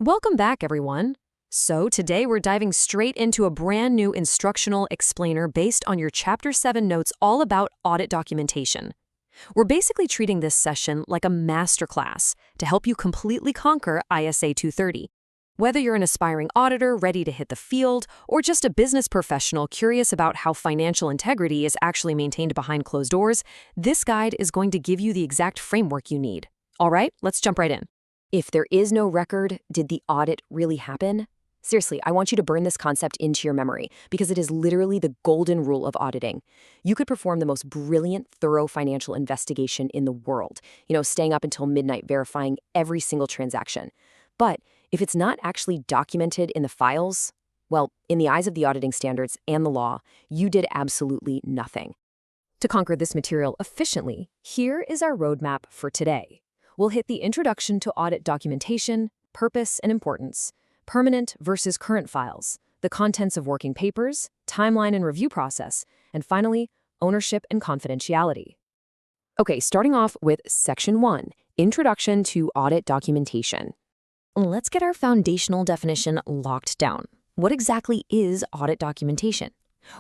Welcome back, everyone. So today we're diving straight into a brand new instructional explainer based on your Chapter 7 notes all about audit documentation. We're basically treating this session like a masterclass to help you completely conquer ISA 230. Whether you're an aspiring auditor ready to hit the field or just a business professional curious about how financial integrity is actually maintained behind closed doors, this guide is going to give you the exact framework you need. All right, let's jump right in. If there is no record, did the audit really happen? Seriously, I want you to burn this concept into your memory because it is literally the golden rule of auditing. You could perform the most brilliant, thorough financial investigation in the world, staying up until midnight verifying every single transaction. But if it's not actually documented in the files, well, in the eyes of the auditing standards and the law, you did absolutely nothing. To conquer this material efficiently, here is our roadmap for today. We'll hit the introduction to audit documentation, purpose and importance, permanent versus current files, the contents of working papers, timeline and review process, and finally, ownership and confidentiality. Okay, starting off with Section 1, Introduction to Audit Documentation. Let's get our foundational definition locked down. What exactly is audit documentation?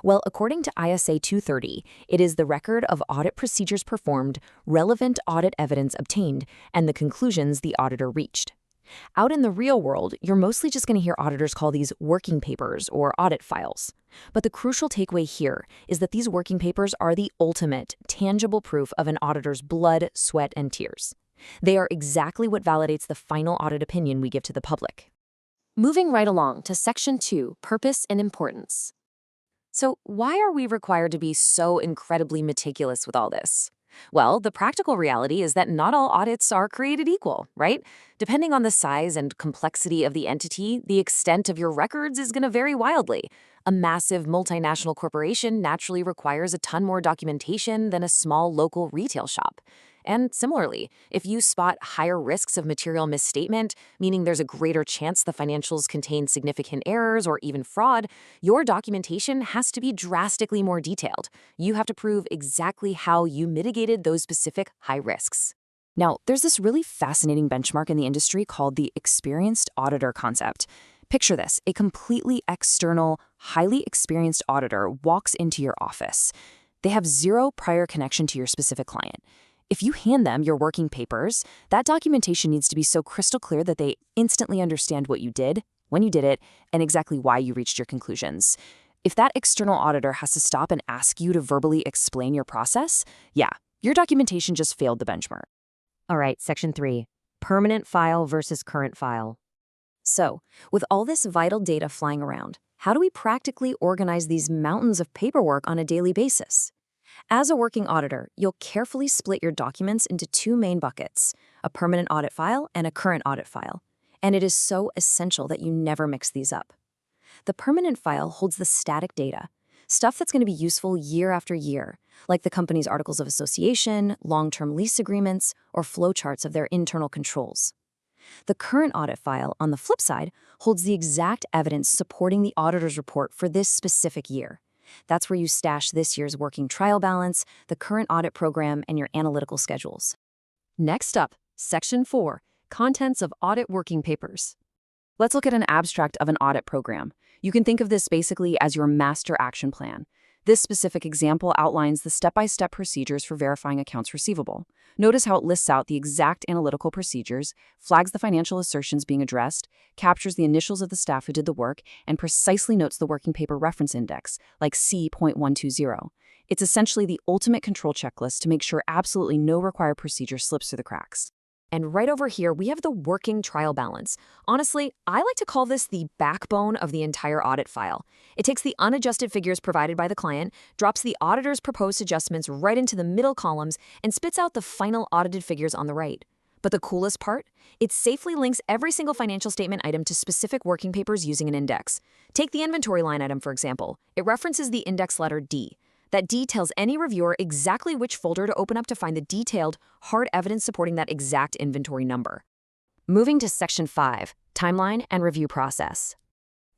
Well, according to ISA 230, it is the record of audit procedures performed, relevant audit evidence obtained, and the conclusions the auditor reached. Out in the real world, you're mostly just going to hear auditors call these working papers or audit files. But the crucial takeaway here is that these working papers are the ultimate, tangible proof of an auditor's blood, sweat, and tears. They are exactly what validates the final audit opinion we give to the public. Moving right along to Section 2, Purpose and Importance. So why are we required to be so incredibly meticulous with all this? Well, the practical reality is that not all audits are created equal, right? Depending on the size and complexity of the entity, the extent of your records is going to vary wildly. A massive multinational corporation naturally requires a ton more documentation than a small local retail shop. And similarly, if you spot higher risks of material misstatement, meaning there's a greater chance the financials contain significant errors or even fraud, your documentation has to be drastically more detailed. You have to prove exactly how you mitigated those specific high risks. Now, there's this really fascinating benchmark in the industry called the experienced auditor concept. Picture this: a completely external, highly experienced auditor walks into your office. They have zero prior connection to your specific client. If you hand them your working papers, that documentation needs to be so crystal clear that they instantly understand what you did, when you did it, and exactly why you reached your conclusions. If that external auditor has to stop and ask you to verbally explain your process, yeah, your documentation just failed the benchmark. All right, Section 3, Permanent File versus Current File. So, with all this vital data flying around, how do we practically organize these mountains of paperwork on a daily basis? As a working auditor, you'll carefully split your documents into two main buckets, a permanent audit file and a current audit file. And it is so essential that you never mix these up. The permanent file holds the static data, stuff that's going to be useful year after year, like the company's articles of association, long-term lease agreements, or flowcharts of their internal controls. The current audit file, on the flip side, holds the exact evidence supporting the auditor's report for this specific year. That's where you stash this year's working trial balance, the current audit program, and your analytical schedules. Next up, Section 4, Contents of Audit Working Papers. Let's look at an abstract of an audit program. You can think of this basically as your master action plan. This specific example outlines the step-by-step procedures for verifying accounts receivable. Notice how it lists out the exact analytical procedures, flags the financial assertions being addressed, captures the initials of the staff who did the work, and precisely notes the working paper reference index, like C.120. It's essentially the ultimate control checklist to make sure absolutely no required procedure slips through the cracks. And right over here, we have the working trial balance. Honestly, I like to call this the backbone of the entire audit file. It takes the unadjusted figures provided by the client, drops the auditor's proposed adjustments right into the middle columns, and spits out the final audited figures on the right. But the coolest part? It safely links every single financial statement item to specific working papers using an index. Take the inventory line item, for example. It references the index letter D. That D tells any reviewer exactly which folder to open up to find the detailed, hard evidence supporting that exact inventory number. Moving to Section 5, Timeline and Review Process.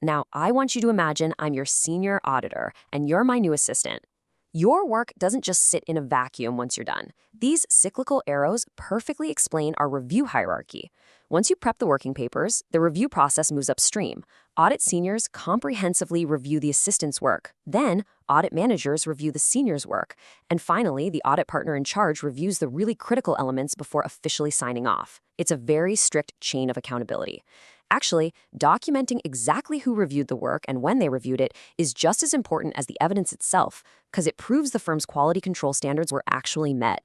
Now, I want you to imagine I'm your senior auditor and you're my new assistant. Your work doesn't just sit in a vacuum once you're done. These cyclical arrows perfectly explain our review hierarchy. Once you prep the working papers, the review process moves upstream. Audit seniors comprehensively review the assistant's work. Then, audit managers review the senior's work. And finally, the audit partner in charge reviews the really critical elements before officially signing off. It's a very strict chain of accountability. Actually, documenting exactly who reviewed the work and when they reviewed it is just as important as the evidence itself, because it proves the firm's quality control standards were actually met.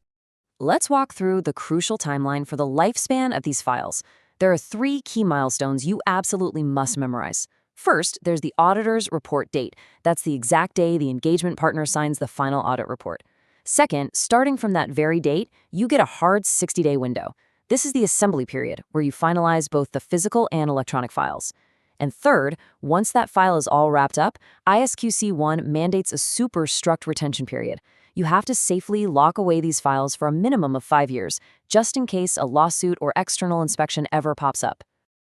Let's walk through the crucial timeline for the lifespan of these files. There are 3 key milestones you absolutely must memorize. First, there's the auditor's report date. That's the exact day the engagement partner signs the final audit report. Second, starting from that very date, you get a hard 60-day window. This is the assembly period, where you finalize both the physical and electronic files. And third, once that file is all wrapped up, ISQC 1 mandates a super strict retention period. You have to safely lock away these files for a minimum of 5 years, just in case a lawsuit or external inspection ever pops up.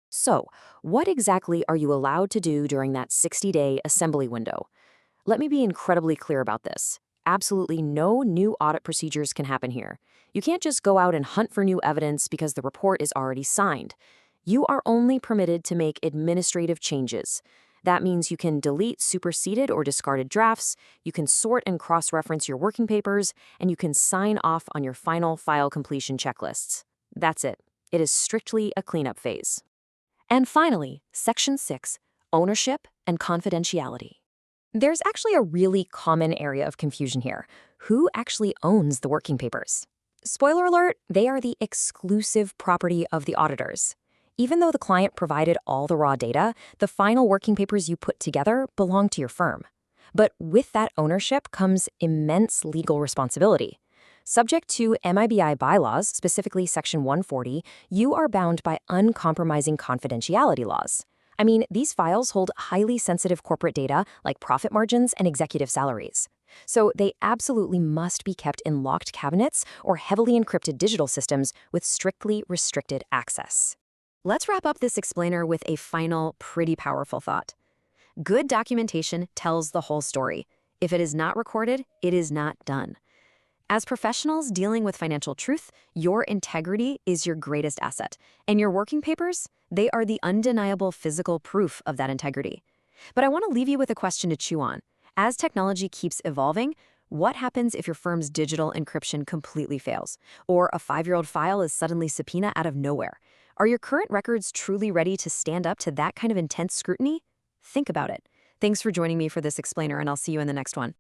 So, what exactly are you allowed to do during that 60-day assembly window? Let me be incredibly clear about this. Absolutely no new audit procedures can happen here. You can't just go out and hunt for new evidence because the report is already signed. You are only permitted to make administrative changes. That means you can delete superseded or discarded drafts, you can sort and cross-reference your working papers, and you can sign off on your final file completion checklists. That's it. It is strictly a cleanup phase. And finally, Section 6, Ownership and Confidentiality. There's actually a really common area of confusion here. Who actually owns the working papers? Spoiler alert, they are the exclusive property of the auditors. Even though the client provided all the raw data, the final working papers you put together belong to your firm. But with that ownership comes immense legal responsibility. Subject to MIBI bylaws, specifically Section 140, you are bound by uncompromising confidentiality laws. I mean, these files hold highly sensitive corporate data like profit margins and executive salaries. So they absolutely must be kept in locked cabinets or heavily encrypted digital systems with strictly restricted access. Let's wrap up this explainer with a final, pretty powerful thought. Good documentation tells the whole story. If it is not recorded, it is not done. As professionals dealing with financial truth, your integrity is your greatest asset. And your working papers, they are the undeniable physical proof of that integrity. But I want to leave you with a question to chew on. As technology keeps evolving, what happens if your firm's digital encryption completely fails? Or a 5-year-old file is suddenly subpoenaed out of nowhere? Are your current records truly ready to stand up to that kind of intense scrutiny? Think about it. Thanks for joining me for this explainer, and I'll see you in the next one.